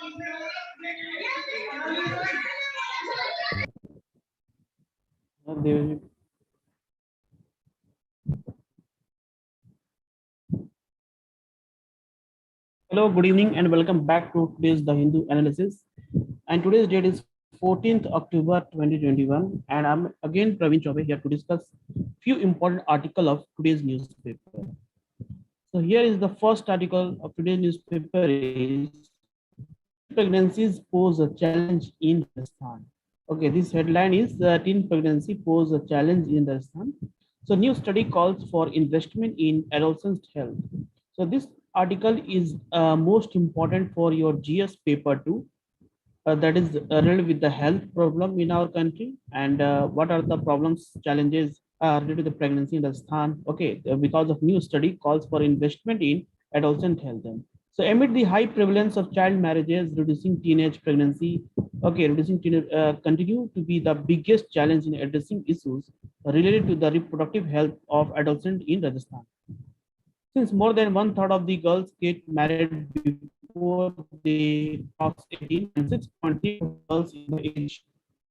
Hello, good evening, and welcome back to today's The Hindu Analysis. And today's date is 14th October 2021, and I'm again Praveen Chaube here to discuss few important articles of today's newspaper. So here is the first article of today's newspaper is teen pregnancies pose a challenge in Rajasthan. Okay, this headline is teen pregnancy pose a challenge in Rajasthan. So new study calls for investment in adolescent health. So this article is most important for your GS paper too. That is related with the health problem in our country and what are the problems, challenges related to the pregnancy in Rajasthan. Okay, because of new study calls for investment in adolescent health. So amid the high prevalence of child marriages, reducing teenage pregnancy, okay, reducing teenage continue to be the biggest challenge in addressing issues related to the reproductive health of adolescents in Rajasthan. Since more than one third of the girls get married before they cross 18, and 6.3 girls in the age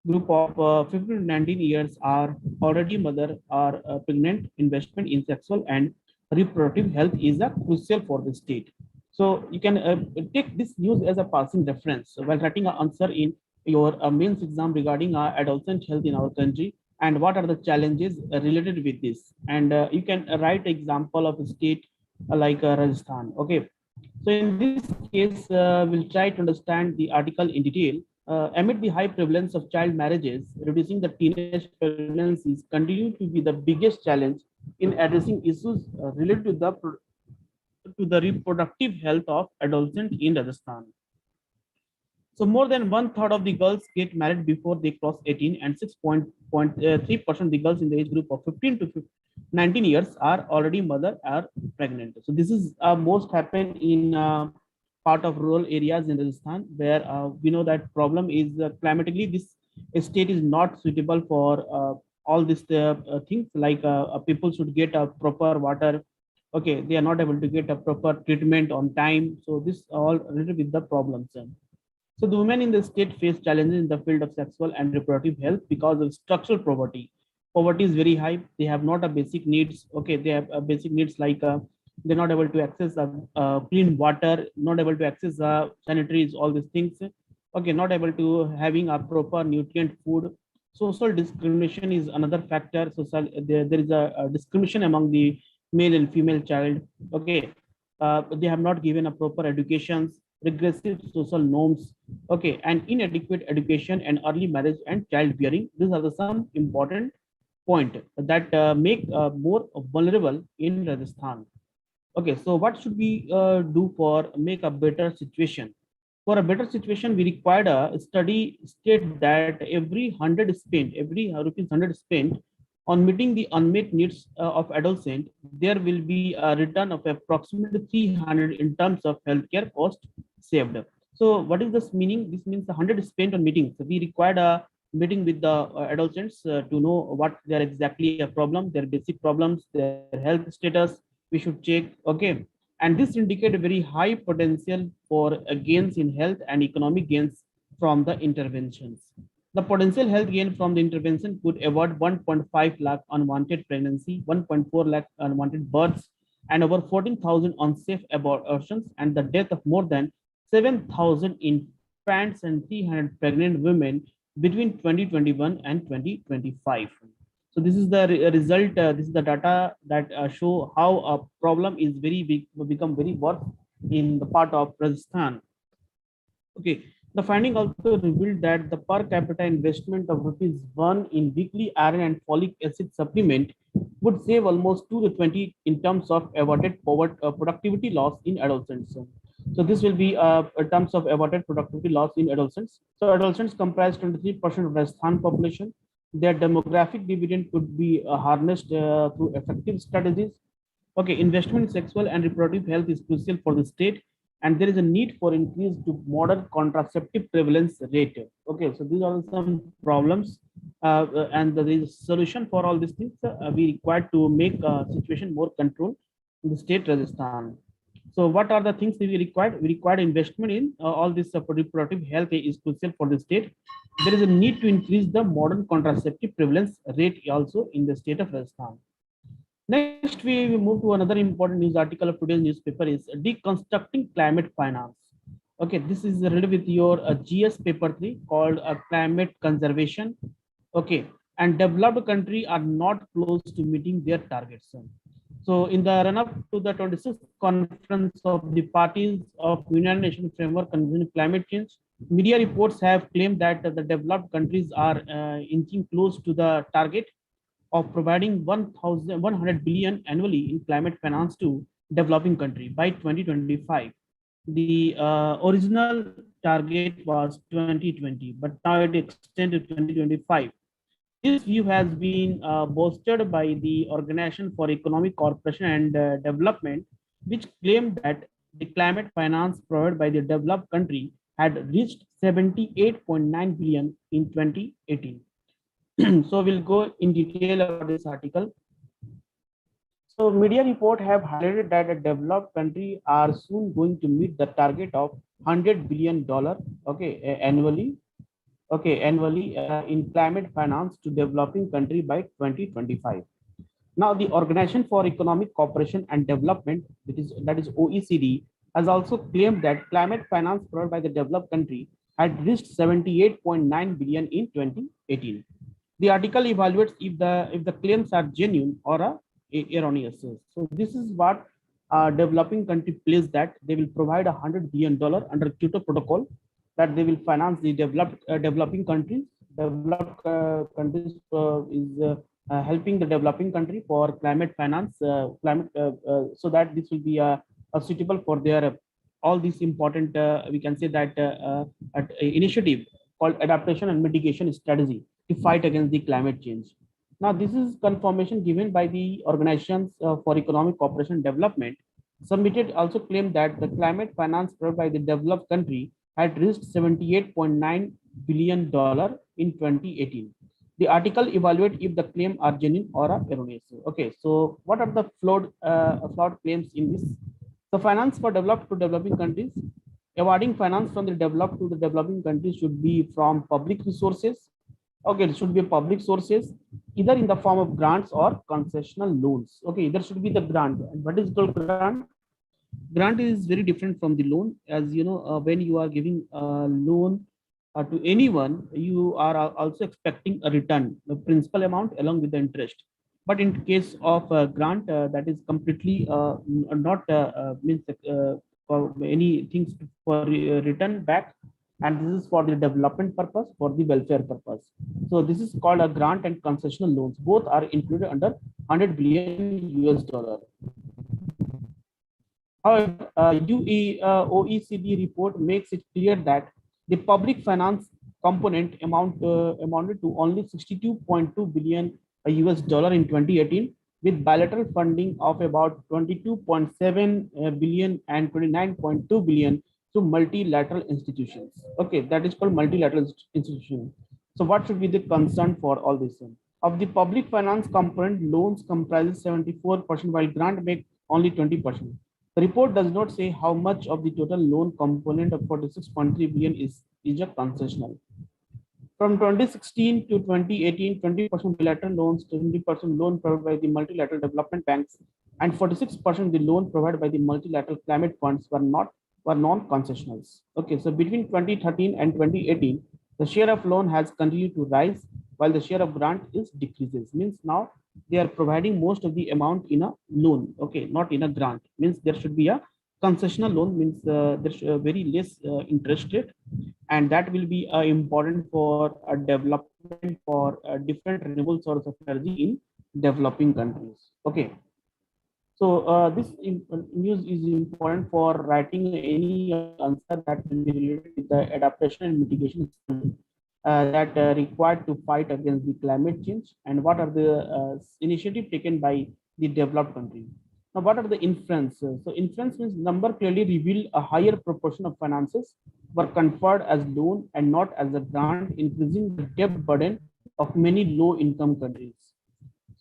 group of 15 to 19 years are already mother or pregnant, investment in sexual and reproductive health is a crucial for the state. So you can take this news as a passing reference while writing an answer in your mains exam regarding adolescent health in our country and what are the challenges related with this. And you can write example of a state like Rajasthan. Okay, so in this case, we'll try to understand the article in detail. Amid the high prevalence of child marriages, reducing the teenage pregnancies continue to be the biggest challenge in addressing issues related to the reproductive health of adolescents in Rajasthan. So more than one third of the girls get married before they cross 18, and 6.3% of the girls in the age group of 15 to 19 years are already mother or pregnant. So this is most happen in part of rural areas in Rajasthan, where we know that problem is climatically this state is not suitable for all these things like people should get a proper water. Okay, they are not able to get a proper treatment on time. So this all related with the problems. So the women in the state face challenges in the field of sexual and reproductive health because of structural poverty. Poverty is very high. They have not a basic needs. Okay, they have basic needs like they're not able to access clean water, not able to access sanitaries, all these things. Okay, not able to having a proper nutrient food. Social discrimination is another factor. There is a discrimination among the male and female child. Okay, they have not given a proper educations, regressive social norms, okay, and inadequate education and early marriage and childbearing. These are the some important point that make more vulnerable in Rajasthan. Okay, so what should we do for make a better situation? For a better situation, we required a study state that every rupees 100 spent on meeting the unmet needs of adolescent, there will be a return of approximately 300 in terms of healthcare cost saved. So what is this meaning? This means the 100 spent on meetings. So we required a meeting with the adolescents to know what their exactly a problem, their basic problems, their health status. We should check. Okay, and this indicate a very high potential for gains in health and economic gains from the interventions. The potential health gain from the intervention could avoid 1.5 lakh unwanted pregnancy, 1.4 lakh unwanted births, and over 14,000 unsafe abortions, and the death of more than 7,000 infants and 300 pregnant women between 2021 and 2025. So this is the result. This is the data that show how a problem is very big, become very worse in the part of Rajasthan. Okay, the finding also revealed that the per capita investment of rupees 1 in weekly iron and folic acid supplement would save almost 2 to 20 in terms of averted productivity loss in adolescents. So this will be in terms of averted productivity loss in adolescents. So adolescents comprise 23% of Rajasthan population. Their demographic dividend could be harnessed through effective strategies. Okay, investment in sexual and reproductive health is crucial for the state, and there is a need for increase to modern contraceptive prevalence rate. Okay, so these are some problems, and there is a solution for all these things. We require to make a situation more control in the state Rajasthan. So what are the things that we required? We required investment in all this reproductive health is crucial for the state. There is a need to increase the modern contraceptive prevalence rate also in the state of Rajasthan. Next, we move to another important news article of today's newspaper is deconstructing climate finance. Okay, this is related with your GS paper 3 called climate conservation. Okay, and developed country are not close to meeting their targets. So in the run-up to the 26th conference of the parties of United Nations Framework Convention on Climate Change, media reports have claimed that the developed countries are inching close to the target of providing 1,100 billion annually in climate finance to developing country by 2025. The original target was 2020, but now it extended to 2025. This view has been bolstered by the Organization for Economic Cooperation and Development, which claimed that the climate finance provided by the developed country had reached 78.9 billion in 2018. So we'll go in detail about this article. So media report have highlighted that a developed country are soon going to meet the target of $100 billion, okay, annually, in climate finance to developing country by 2025. Now, the Organization for Economic Cooperation and Development, that is OECD, has also claimed that climate finance provided by the developed country had reached 78.9 billion in 2018. The article evaluates if the claims are genuine or erroneous. So this is what developing country plays, that they will provide $100 billion under Kyoto Protocol, that they will finance the developing countries. Developed countries is helping the developing country for climate finance, so that this will be suitable for their all these important we can say that initiative called Adaptation and Mitigation Strategy to fight against the climate change. Now, this is confirmation given by the Organizations for Economic Cooperation and Development. Submitted also claimed that the climate finance provided by the developed country had reached $78.9 billion in 2018. The article evaluate if the claim are genuine or erroneous. Okay, so what are the flawed claims in this? The finance for developed to developing countries. Awarding finance from the developed to the developing countries should be from public resources. Okay, it should be public sources, either in the form of grants or concessional loans. Okay, there should be the grant. And what is called grant? Grant is very different from the loan. As you know, when you are giving a loan to anyone, you are also expecting a return, the principal amount along with the interest. But in case of a grant, that is completely not means for any things for return back, and this is for the development purpose, for the welfare purpose. So this is called a grant and concessional loans. Both are included under 100 billion US dollar. However, OECD report makes it clear that the public finance component amounted to only 62.2 billion US dollar in 2018, with bilateral funding of about 22.7 billion and 29.2 billion to multilateral institutions. Okay, that is called multilateral institution. So what should be the concern for all this? Of the public finance component, loans comprises 74%, while grant make only 20%. The report does not say how much of the total loan component of 46.3 billion is a concessional. From 2016 to 2018, 20% bilateral loans, 20% loan provided by the multilateral development banks, and 46% the loan provided by the multilateral climate funds were non-concessionals. Okay, so between 2013 and 2018, the share of loan has continued to rise while the share of grant is decreases. Means now they are providing most of the amount in a loan, okay, not in a grant. Means there should be a concessional loan, means there's very less interest rate, and that will be important for development for different renewable source of energy in developing countries. Okay, so this news is important for writing any answer that will be related with the adaptation and mitigation that required to fight against the climate change, and what are the initiative taken by the developed country. Now, what are the inference? So inference means number clearly reveal a higher proportion of finances were conferred as loan and not as a grant, increasing the debt burden of many low income countries.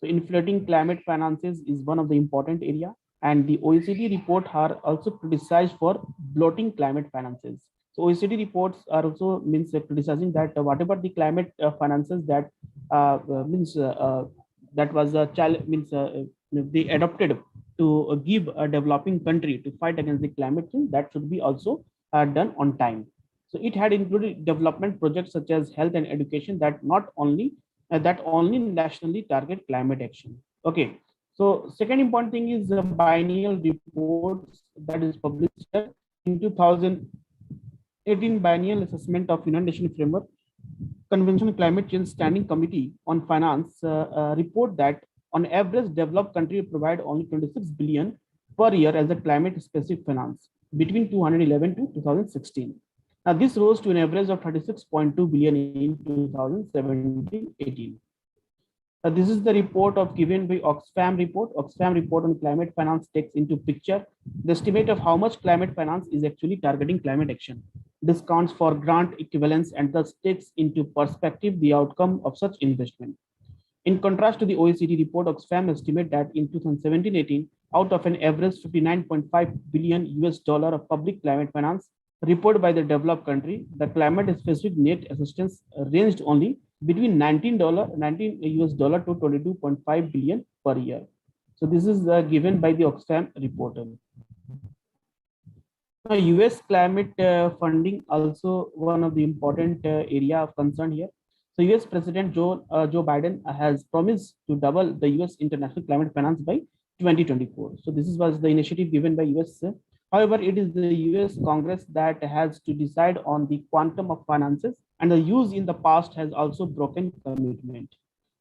So inflating climate finances is one of the important area. And the OECD report are also criticized for bloating climate finances. So OECD reports are also means criticizing that whatever the climate finances that means that was a challenge means they adopted to give a developing country to fight against the climate change, that should be also done on time. So it had included development projects such as health and education that only nationally target climate action. Okay, so second important thing is the biennial reports that is published here in 2018 biennial assessment of United Nations Framework Convention Climate Change Standing Committee on Finance report that on average developed country provide only 26 billion per year as a climate specific finance between 2011 to 2016. Now this rose to an average of 36.2 billion in 2017-18. This is the report of given by Oxfam report. Oxfam report on climate finance takes into picture the estimate of how much climate finance is actually targeting climate action, discounts for grant equivalence, and thus takes into perspective the outcome of such investment. In contrast to the OECD report, Oxfam estimate that in 2017-18, out of an average 59.5 billion US dollar of public climate finance reported by the developed country, the climate specific net assistance ranged only between $19 US dollar to 22.5 billion per year. So this is given by the Oxfam reporter. Now, US climate funding also one of the important area of concern here. So US President Joe Biden has promised to double the US international climate finance by 2024. So this was the initiative given by US. However, it is the US Congress that has to decide on the quantum of finances, and the use in the past has also broken commitment.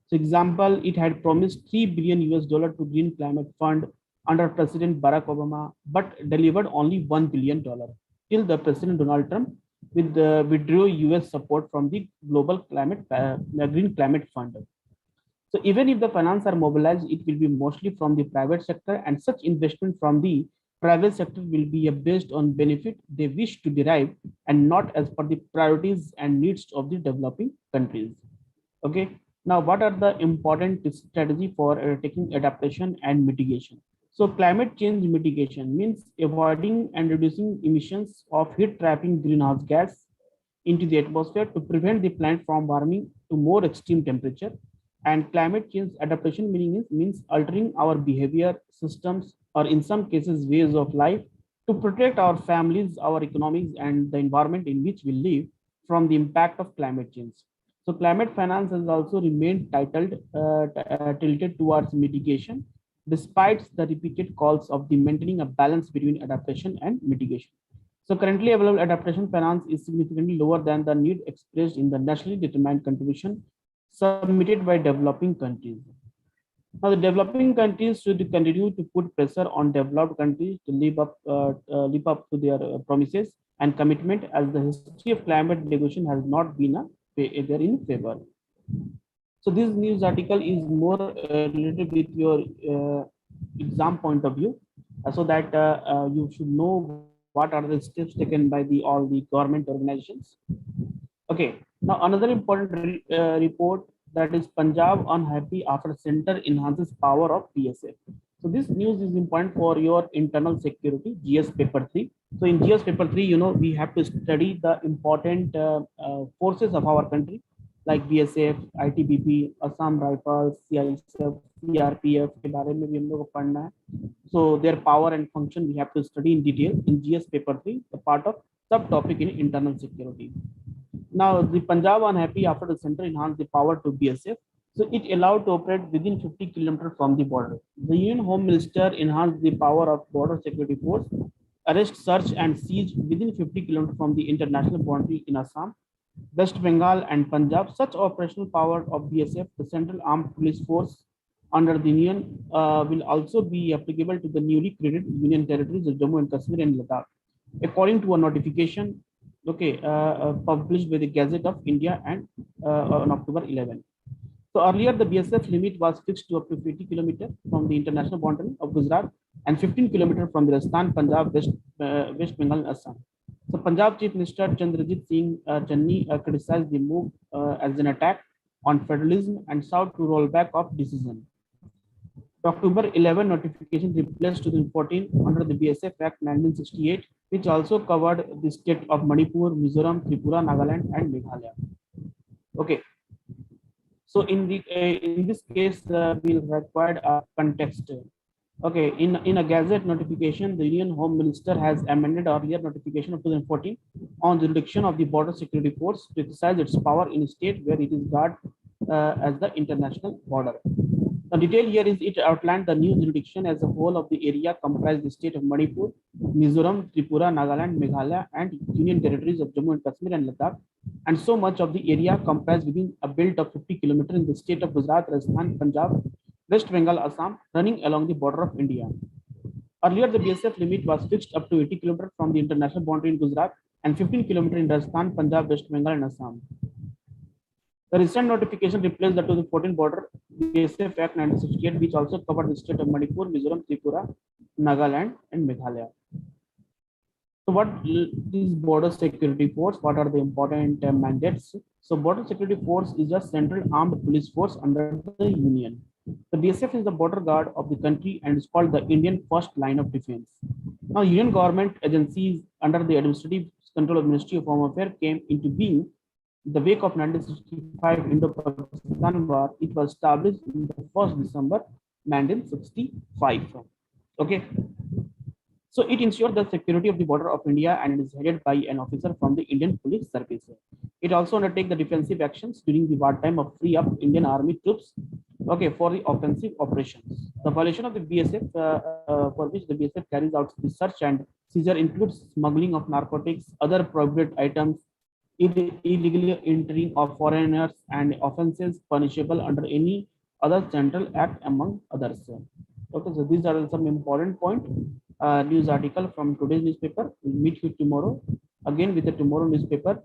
So example, it had promised 3 billion US dollar to Green Climate Fund under President Barack Obama, but delivered only $1 billion till the President Donald Trump withdrew US support from the Global Green Climate Fund. So even if the finance are mobilized, it will be mostly from the private sector, and such investment from the private sector will be based on benefit they wish to derive and not as per the priorities and needs of the developing countries. Okay. Now, what are the important strategy for taking adaptation and mitigation? So climate change mitigation means avoiding and reducing emissions of heat trapping greenhouse gas into the atmosphere to prevent the planet from warming to more extreme temperature. And climate change adaptation means altering our behavior systems, or in some cases ways of life, to protect our families, our economies, and the environment in which we live from the impact of climate change. So climate finance has also remained tilted towards mitigation, despite the repeated calls of the maintaining a balance between adaptation and mitigation. So currently available adaptation finance is significantly lower than the need expressed in the nationally determined contribution submitted by developing countries. Now, the developing countries should continue to put pressure on developed countries to live up to their promises and commitment, as the history of climate negotiation has not been either in favor. So this news article is more related with your exam point of view, so that you should know what are the steps taken by all the government organizations. Okay, now another important report, that is Punjab unhappy after center enhances power of PSF. So this news is important for your internal security, GS paper 3. So in GS paper 3, we have to study the important forces of our country, like BSF, ITBP, Assam Rifles, CISF, CRPF के बारे में भी हम लोग को पढ़ना है. So their power and function we have to study in detail in GS paper 3, the part of subtopic in internal security. Now, the Punjab unhappy after the center enhanced the power to BSF. So it allowed to operate within 50 kilometers from the border. The Union Home Minister enhanced the power of border security force, arrest, search, and siege within 50 kilometers from the international boundary in Assam, West Bengal, and Punjab. Such operational power of BSF, the Central Armed Police Force under the Union, will also be applicable to the newly created Union territories of Jammu and Kashmir and Ladakh, according to a notification published by the Gazette of India and on October 11. So earlier, the BSF limit was fixed to up to 50 kilometers from the international boundary of Gujarat and 15 kilometers from the Rajasthan, Punjab, West Bengal, and Assam. So Punjab Chief Minister Chandrajit Singh Channi criticized the move as an attack on federalism and sought to roll back of decision. October 11 notification replaced 2014 under the BSF Act 1968, which also covered the state of Manipur, Mizoram, Tripura, Nagaland, and Meghalaya. Okay, so in this case, we'll require a context. Okay, in a gazette notification, the Union Home Minister has amended earlier notification of 2014 on the reduction of the Border Security Force to exercise its power in a state where it is guard as the international border. The detail here is it outlined the new jurisdiction as a whole of the area comprised the state of Manipur, Mizoram, Tripura, Nagaland, Meghalaya, and Union territories of Jammu and Kashmir and Ladakh, and so much of the area comprised within a belt of 50 kilometers in the state of Gujarat, Rajasthan, Punjab, West Bengal, Assam, running along the border of India. Earlier, the BSF limit was fixed up to 80 kilometers from the international boundary in Gujarat and 15 kilometers in Rajasthan, Punjab, West Bengal, and Assam. The recent notification replaced the 2014 border BSF Act 1968, which also covered the state of Manipur, Mizoram, Tripura, Nagaland, and Meghalaya. So, what is Border Security Force? What are the important mandates? So, Border Security Force is a central armed police force under the Union. The BSF is the border guard of the country and is called the Indian first line of defense. Now, Union government agencies under the administrative control of Ministry of Home Affairs came into being in the wake of 1965 Indo-Pakistan War. It was established in the 1st December 1965. Okay. So it ensures the security of the border of India and it is headed by an officer from the Indian Police Service. It also undertakes the defensive actions during the wartime of free up Indian Army troops, okay, for the offensive operations. The violation of the BSF for which the BSF carries out the search and seizure includes smuggling of narcotics, other prohibited items, illegally entering of foreigners, and offenses punishable under any other central act among others. Okay, so these are some important points. News article from today's newspaper. We'll meet you tomorrow again with the tomorrow newspaper.